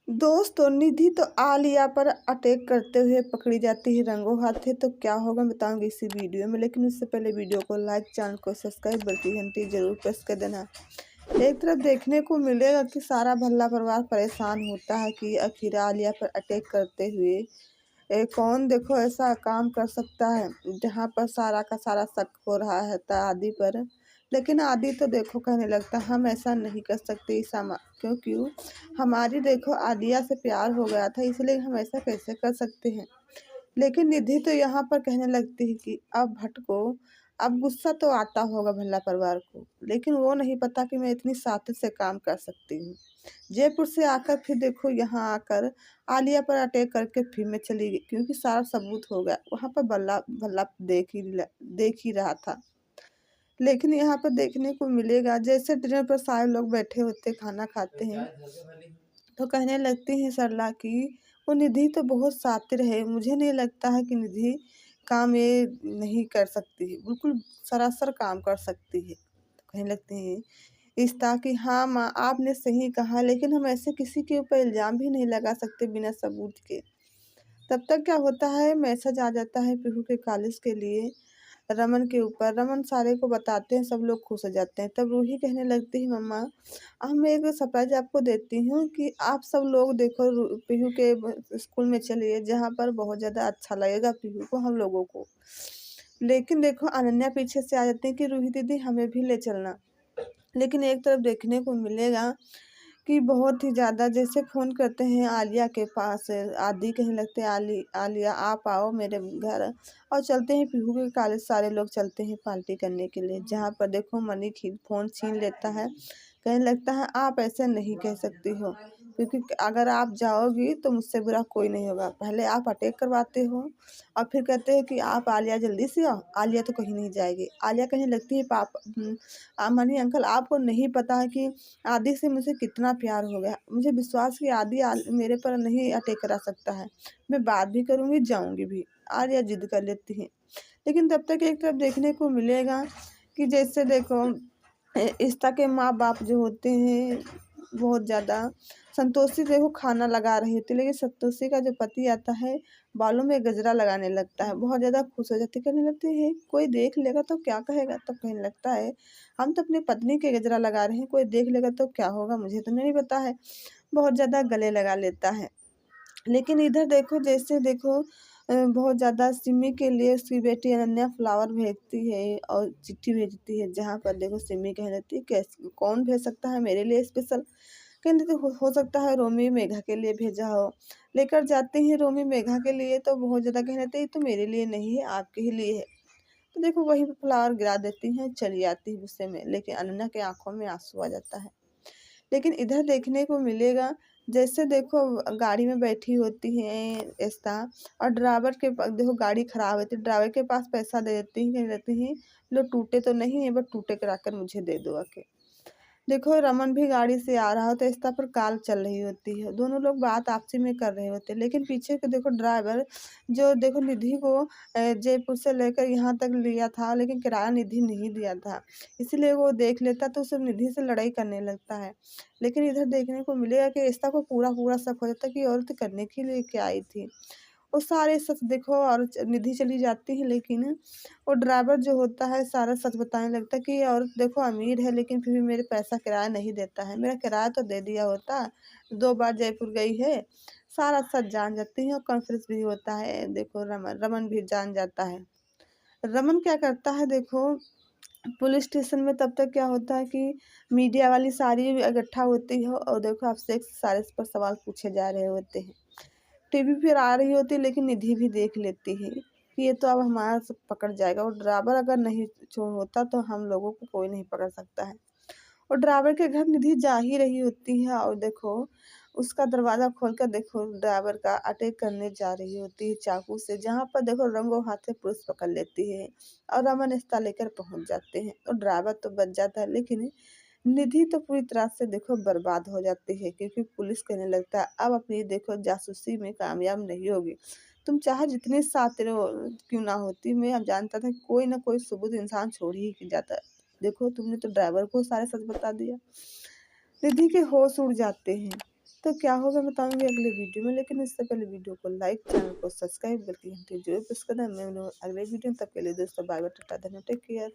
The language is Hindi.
दोस्तों, निधि तो आलिया पर अटैक करते हुए पकड़ी जाती है रंगों हाथे। तो क्या होगा बताऊंगी इसी वीडियो में, लेकिन उससे पहले वीडियो को लाइक, चैनल को सब्सक्राइब, बल्कि घंटी जरूर प्रेस कर देना। एक तरफ देखने को मिलेगा कि सारा भल्ला परिवार परेशान होता है कि आखिर आलिया पर अटैक करते हुए कौन देखो ऐसा काम कर सकता है, जहाँ पर सारा का सारा शक हो रहा है था आदि पर। लेकिन आदि तो देखो कहने लगता हम ऐसा नहीं कर सकते, क्योंकि हमारी देखो आलिया से प्यार हो गया था, इसलिए हम ऐसा कैसे कर सकते हैं। लेकिन निधि तो यहाँ पर कहने लगती है कि अब भटको। अब गुस्सा तो आता होगा भल्ला परिवार को, लेकिन वो नहीं पता कि मैं इतनी साथी से काम कर सकती हूँ। जयपुर से आकर फिर देखो यहाँ आकर आलिया पर अटैक करके फिर मैं चली गई, क्योंकि सारा सबूत हो गया। वहाँ पर भल्ला भल्ला देख ही रहा था। लेकिन यहाँ पर देखने को मिलेगा जैसे डिनर पर सारे लोग बैठे होते खाना खाते हैं, तो कहने लगती हैं सरला की वो निधि तो बहुत शातिर है, मुझे नहीं लगता है कि निधि काम ये नहीं कर सकती है, बिल्कुल सरासर काम कर सकती है। तो कहने लगते हैं इस्ता कि हाँ माँ, आपने सही कहा, लेकिन हम ऐसे किसी के ऊपर इल्ज़ाम भी नहीं लगा सकते बिना सबूत के। तब तक क्या होता है, मैसेज आ जाता है पीहू के कॉलेज के लिए रमन के ऊपर। रमन सारे को बताते हैं, सब लोग खुश हो जाते हैं। तब रूही कहने लगती है मम्मा, हम एक सरप्राइज आपको देती हूँ कि आप सब लोग देखो पीहू के स्कूल में चलिए, जहाँ पर बहुत ज़्यादा अच्छा लगेगा पीहू को, हम लोगों को। लेकिन देखो अनन्या पीछे से आ जाती है कि रूही दीदी हमें भी ले चलना। लेकिन एक तरफ देखने को मिलेगा कि बहुत ही ज़्यादा जैसे फ़ोन करते हैं आलिया के पास, आदि कहने लगते हैं आलिया आप आओ मेरे घर, और चलते हैं पीहू के कॉलेज। सारे लोग चलते हैं पार्टी करने के लिए, जहाँ पर देखो मनी खी फ़ोन छीन लेता है। कहने लगता है आप ऐसे नहीं कह सकती हो, क्योंकि अगर आप जाओगी तो मुझसे बुरा कोई नहीं होगा। पहले आप अटैक करवाते हो और फिर कहते हो कि आप आलिया जल्दी से आओ। आलिया तो कहीं नहीं जाएगी। आलिया कहने लगती है मनी अंकल, आपको नहीं पता है कि आदि से मुझे कितना प्यार हो गया। मुझे विश्वास कि मेरे पर नहीं अटैक करा सकता है। मैं बात भी करूँगी, जाऊँगी भी। आलिया जिद कर लेती है। लेकिन तब तक एक तरफ देखने को मिलेगा कि जैसे देखो इश्ता के माँ बाप जो होते हैं बहुत ज़्यादा, संतोषी देखो खाना लगा रही होती है, लेकिन संतोषी का जो पति आता है बालों में गजरा लगाने लगता है। बहुत ज़्यादा खुश हो जाती है, कहने लगती है कोई देख लेगा तो क्या कहेगा। तो कहने लगता है हम तो अपनी पत्नी के गजरा लगा रहे हैं, कोई देख लेगा तो क्या होगा, मुझे तो नहीं पता है। बहुत ज़्यादा गले लगा लेता है। लेकिन इधर देखो जैसे देखो बहुत ज़्यादा सिमी के लिए उसकी बेटी अनन्या फ्लावर भेजती है और चिट्ठी भेजती है, जहाँ पर देखो सिमी कह देती है कैसे कौन भेज सकता है मेरे लिए स्पेशल। कहने तो हो सकता है रोमी मेघा के लिए भेजा हो। लेकर जाते हैं रोमी मेघा के लिए, तो बहुत ज़्यादा कह देते हैं तो मेरे लिए नहीं है, आपके ही लिए है। तो देखो वहीं पे फ्लावर गिरा देती हैं, चली आती है गुस्से में, लेकिन अनन्या के आंखों में आंसू आ जाता है। लेकिन इधर देखने को मिलेगा जैसे देखो गाड़ी में बैठी होती हैं एस्ता, और ड्राइवर के देखो गाड़ी खराब होती है, ड्राइवर के पास पैसा दे देती हैं, कह देती हैं लो टूटे तो नहीं है, बट टूटे कराकर मुझे दे दो आके। देखो रमन भी गाड़ी से आ रहा होता है, इस पर कॉल चल रही होती है, दोनों लोग बात आपसी में कर रहे होते हैं। लेकिन पीछे के देखो ड्राइवर जो देखो निधि को जयपुर से लेकर यहाँ तक लिया था, लेकिन किराया निधि नहीं दिया था, इसीलिए वो देख लेता तो उसे निधि से लड़ाई करने लगता है। लेकिन इधर देखने को मिलेगा कि ऐसा को पूरा पूरा शक हो जाता है कि औरत करने के लिए क्या आई थी। वो सारे सच देखो और निधि चली जाती है, लेकिन वो ड्राइवर जो होता है सारा सच बताने लगता है कि ये औरत देखो अमीर है, लेकिन फिर भी मेरे पैसा किराया नहीं देता है, मेरा किराया तो दे दिया होता, 2 बार जयपुर गई है। सारा सच जान जाती है और कॉन्फ्रेंस भी होता है, देखो रमन रमन भी जान जाता है। रमन क्या करता है देखो पुलिस स्टेशन में, तब तक क्या होता है कि मीडिया वाली सारी इकट्ठा होती है और देखो आपसे सारे पर सवाल पूछे जा रहे होते हैं। टीवी पर आ रही होती है, लेकिन निधि भी देख लेती है कि ये तो अब हमारा सब पकड़ जाएगा, और ड्राइवर अगर नहीं छोड़ होता तो हम लोगों को कोई नहीं पकड़ सकता है। और ड्राइवर के घर निधि जा ही रही होती है और देखो उसका दरवाज़ा खोलकर देखो ड्राइवर का अटैक करने जा रही होती है चाकू से, जहाँ पर देखो रंगों हाथ से पुलिस पकड़ लेती है और रमन रिश्ता लेकर पहुँच जाते हैं, और ड्राइवर तो बच जाता है। लेकिन निधि तो पूरी तरह से देखो बर्बाद हो जाती है, क्योंकि पुलिस कहने लगता है अब अपनी देखो जासूसी में कामयाब नहीं होगी। तुम चाहे जितने शातिर क्यों ना होती, मैं अब जानता था कि कोई ना कोई सबूत इंसान छोड़ ही जाता है। देखो तुमने तो ड्राइवर को सारे सच बता दिया। निधि के होश उड़ जाते हैं। तो क्या होगा बताऊंगी अगले वीडियो में, लेकिन इससे पहले वीडियो को लाइक, चैनल को सब्सक्राइब करके घंटी जरूर प्रेस करना। मैं मिलूंगा अगले वीडियो में, तब के लिए दोस्तों बाय बाय, टाटा, धन्यवाद, टेक केयर।